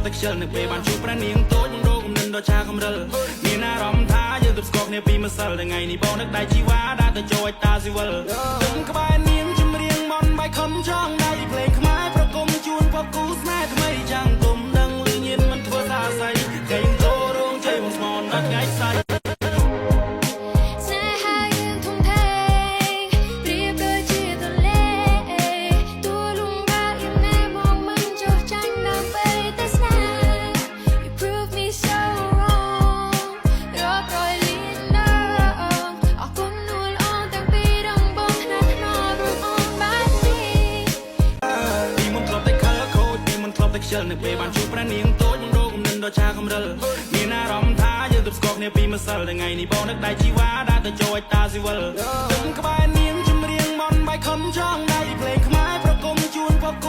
តែខ្ជិលនៅពេលបានជួបប្រានាងតូចបងរកគំនិតដ៏ឆាកំរិលមានអារម្មណ៍ថាយើងទប់ស្គាល់គ្នាពីម្សិលថ្ងៃនេះបងនឹកដៃជីវ៉ាដែលទៅចូលតាស៊ីវិលទឹកក្បែរនាងជំរៀងមន់បាយខំចង់ដៃភ្លេងខ្មែរប្រគំជួនពកគូស្នេហ៍ថ្មីចាំងគុំដឹងលឺញៀនមិនធ្វើសាស័យកែងតោរងជ័យបងស្មនដល់ថ្ងៃស្អែកខ្ជិលនៅពេលបានជួបប្រានាងតូចបងរកគំនិតដ៏ឆាកំរិលមានអារម្មណ៍ថាយើងទប់ស្គាល់គ្នាពីម្សិលថ្ងៃនេះបងនឹកដៃជីវ៉ាដែលទៅចូលតាស៊ីវិលទឹកក្បែរនាងជំរៀងមន់បាយខំចង់ដៃភ្លេងខ្មែរប្រគំជួនពកគូ